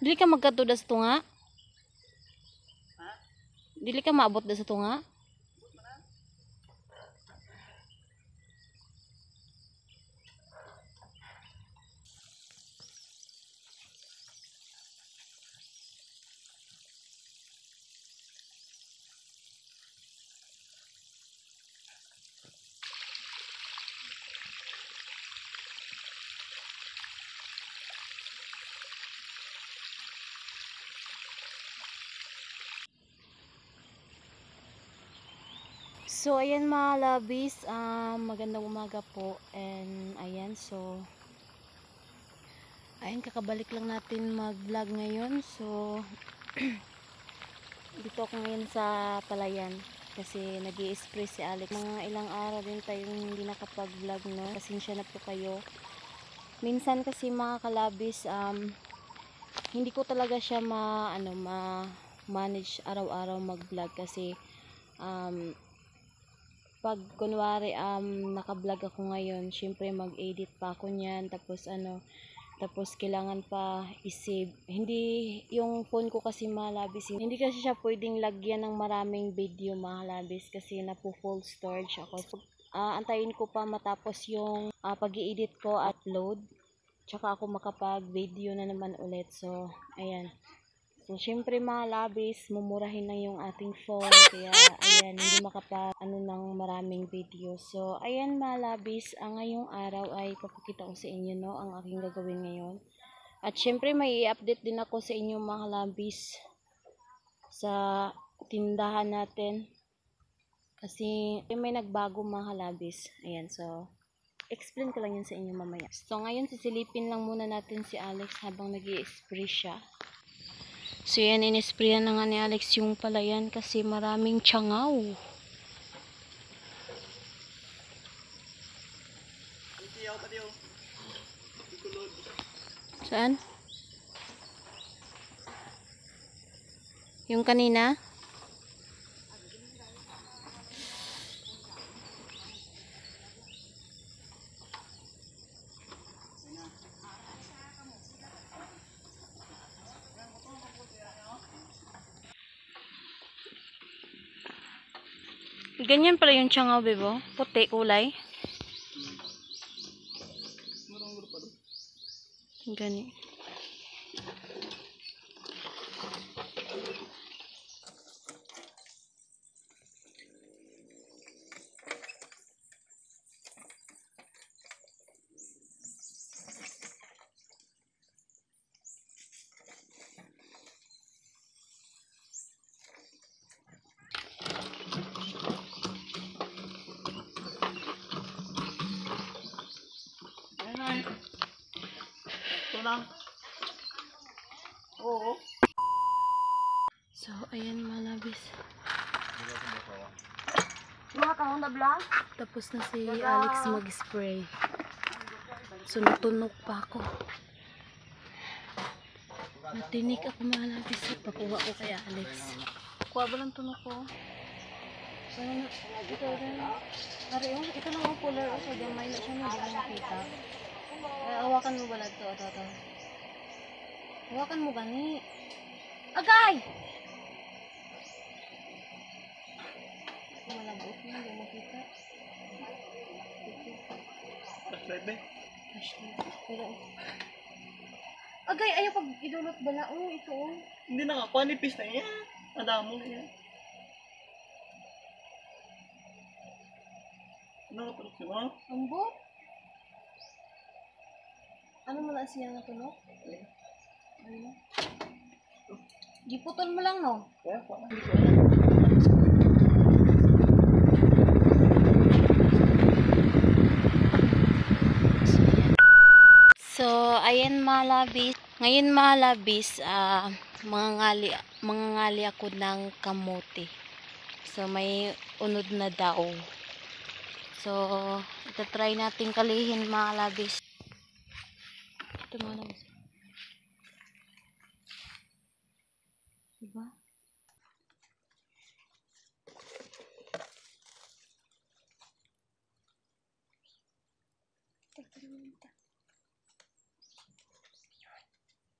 Dili ka magkatuda sa tunga? Dili ka maabot da sa tunga? So ayan mga labis, magandang umaga po. And ayan, so ayan, kakabalik lang natin mag vlog ngayon. So dito ako ngayon sa palayan kasi nag-i-spray si Alex. Mga ilang araw din tayong hindi nakapag vlog, no? Pasensya na po kayo. Minsan kasi mga kalabis, hindi ko talaga siya manage araw-araw mag vlog kasi pag kunwari naka-vlog ako ngayon, syempre mag-edit pa ako niyan, tapos kailangan pa i-save. Hindi yung phone ko kasi malabis, hindi kasi siya pwedeng lagyan ng maraming video malabis kasi napo-full storage ako. So, antayin ko pa matapos yung pag-i-edit ko, upload, tsaka ako makapag-video na naman ulit. So ayan. So, syempre mga labis, mumurahin na yung ating phone. Kaya, ayan, hindi ng maraming video. So, ayan mga labis, ngayong araw ay papakita ko sa inyo, no, ang aking gagawin ngayon. At syempre, may i-update din ako sa inyo mga labis sa tindahan natin. Kasi, may nagbago mga labis. Ayan, so, explain ko lang yun sa inyo mamaya. So, ngayon, sisilipin lang muna natin si Alex habang nag-i-spray siya. So yan, inisprayan na nga ni Alex yung palayan kasi maraming tsangaw. Saan? Yung kanina? Ganyan pala yung tsangaw, bebo. Puti kulay. Gani. Oo. So, ayan mga labis. Mga kahon na bla? Tapos na si Alex mag-spray. So, natunog pa ako. Natinik ako mga labis. Pakuha ko kay Alex. Kuha ba lang tunog ko? Ano, ito rin. Ito lang ang color. So, gamay na siya. Hindi mo nakita. Hawakan mo ba lang ito? Ito. Hawakan mo gani. Agay! Malabot na, hindi mo makita. Flashlight ba? Flashlight. Pero, agay, ayaw pag idulot bala. Ito. Hindi na nga. Panipis na yan. Adamo na yan. Ano nga tulog siya ba? Ambot? Ano mo lang siya na tunog? Ano? Giputol mo lang, no? Kaya pa. Hindi ko alam. So, ayan mga labis. Ngayon mga labis, mga ngali ako ng kamote. So, may unod na daw. So, itatry natin kalihin mga labis. Ito mga labis. Diba?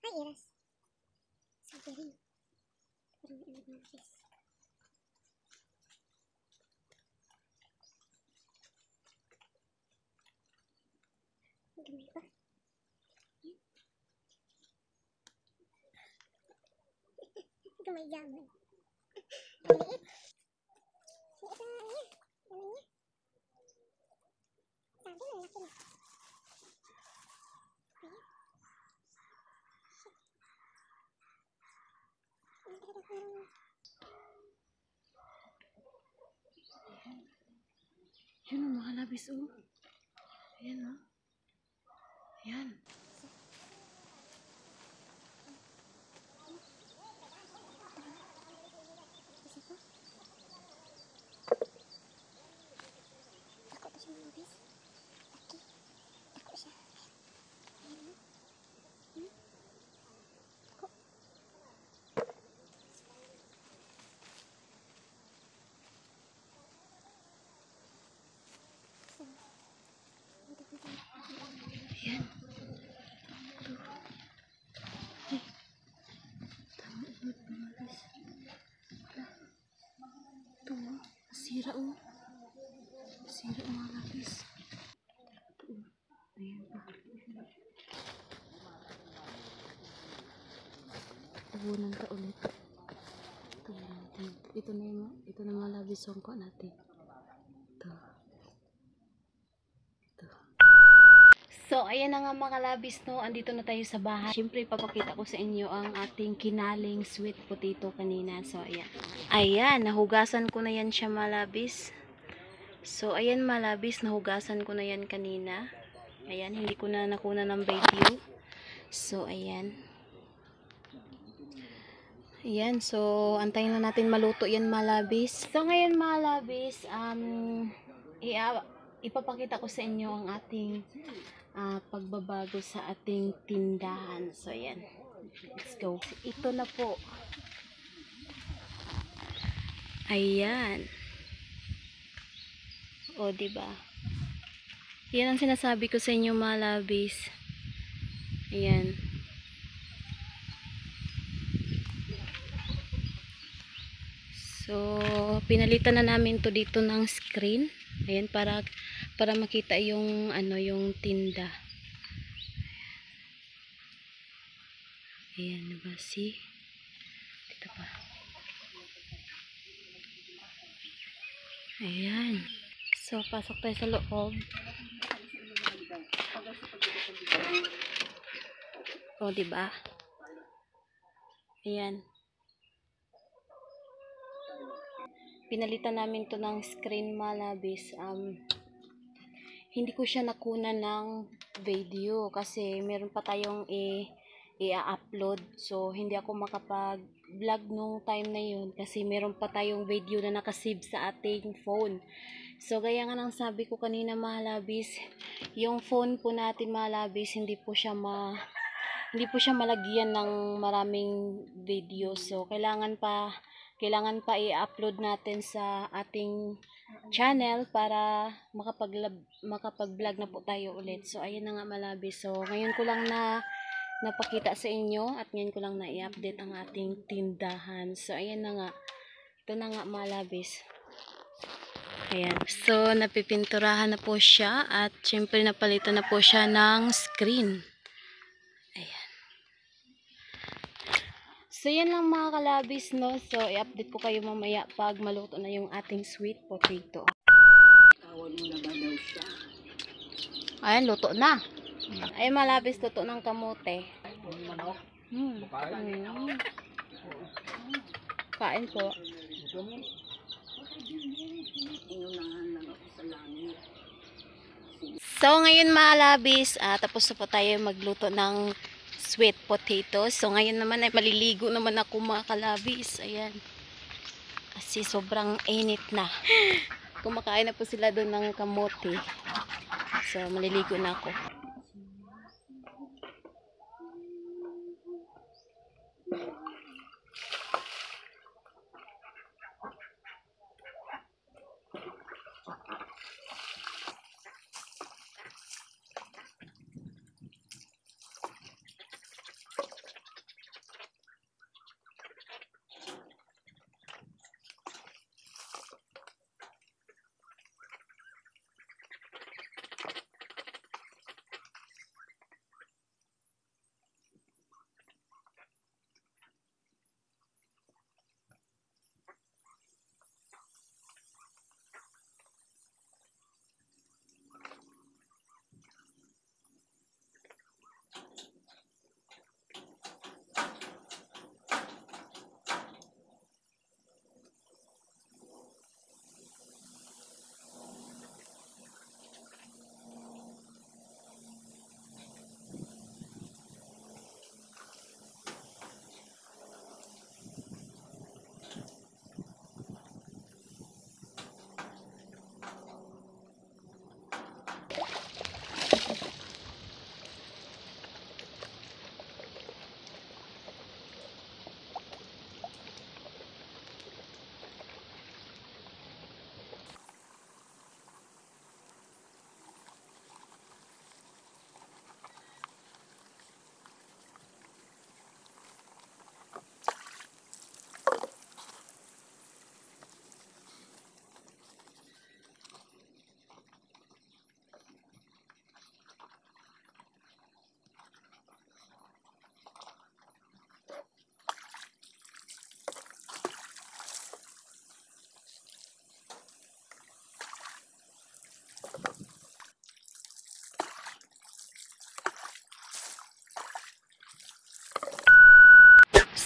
Ay, yes. Gamay gamay. Yun ang mga labis, oh. Ayan, oh. Ayan. Ako pa siya mabis. Okay. Ako siya. Ayan. Ay. Tama, ulit mga labis. Ito, oh. Nasira, oh. Nasira mga labis. Ito, oh. Ayan pa. Tabunan ka ulit. Tabunan natin. Ito na mga labis songko natin. Ito. Ito. So, ayan na nga mga labis, no. Andito na tayo sa bahay. Siyempre, papakita ko sa inyo ang ating kinaling sweet potato kanina. So, ayan. Ayan, nahugasan ko na yan siya malabis. So, ayan malabis, nahugasan ko na yan kanina. Ayan, hindi ko na nakuna ng video. So, ayan. Ayan, so, antayin na natin maluto yan malabis. So, ngayon malabis, ipapakita ko sa inyo ang ating pagbabago sa ating tindahan. So, ayan. Let's go. Ito na po. Ayan. O, diba? Yan ang sinasabi ko sa inyo, mga labis. Ayan. So, pinalitan na namin to dito ng screen. Ayan, para makita yung yung tinda. Ayan, diba? See? Dito pa. Ayan. So, pasok tayo sa loob. O, diba? Ayan. Pinalitan namin to ng screen, malabis. Hindi ko siya nakuna ng video kasi meron pa tayong i-upload. So, hindi ako makapag-vlog nung time na yun kasi meron pa tayong video na nakasave sa ating phone. So, gaya nga nang sabi ko kanina, malabis, yung phone po natin, malabis, hindi po siya malagyan ng maraming video. So, kailangan pa i-upload natin sa ating channel para makapag-vlog na po tayo ulit. So, ayun na nga malabis. So, ngayon ko lang napakita sa inyo at ngayon ko lang na i-update ang ating tindahan. So, ayan na nga. Ito na nga malabis. Ayan. So, napipinturahan na po siya at syempre napalitan na po siya ng screen. Ayan. So, yan lang mga kalabis, no? So, i-update ko kayo mamaya pag maluto na yung ating sweet potato. Tawag mo na ba daw siya? Ayan, luto na. Ay, malabis, luto ng kamote. Manok? Kain po. Inunahan lang ako sa langit. So, ngayon malabis, tapos na po tayo magluto ng sweet potato. So, ngayon naman ay maliligo naman ako mga kalabis. Ayan. Kasi sobrang init na. Kumakain na po sila doon ng kamote. So, maliligo na ako.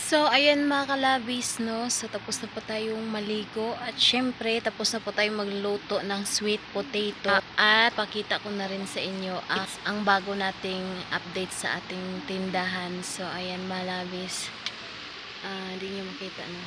So, ayan mga kalabis, no? So, tapos na po tayong maligo. At syempre, tapos na po tayong magluto ng sweet potato. At pakita ko na rin sa inyo ang bago nating update sa ating tindahan. So, ayan mga kalabis. Hindi nyo makita, no?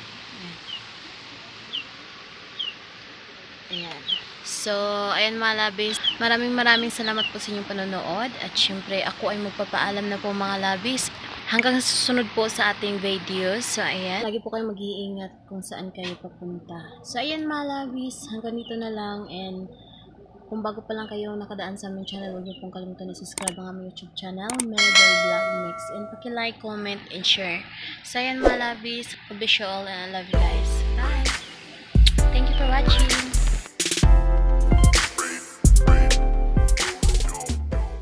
Ayan. So, ayan mga labis. Maraming salamat po sa inyong panonood. At syempre, ako ay magpapaalam na po mga labis. Hanggang sa susunod po sa ating videos. So, ayan. Lagi po kayo mag-iingat kung saan kayo papunta. So, ayan mga labis. Hanggang dito na lang. And kung bago pa lang kayo nakadaan sa aming channel, huwag niyo pong kalimutan i-subscribe ang aming YouTube channel, Melody Vlog Mix. And paki-like, comment, and share. So, ayan mga labis. God bless you all and I love you guys. Bye! Thank you for watching.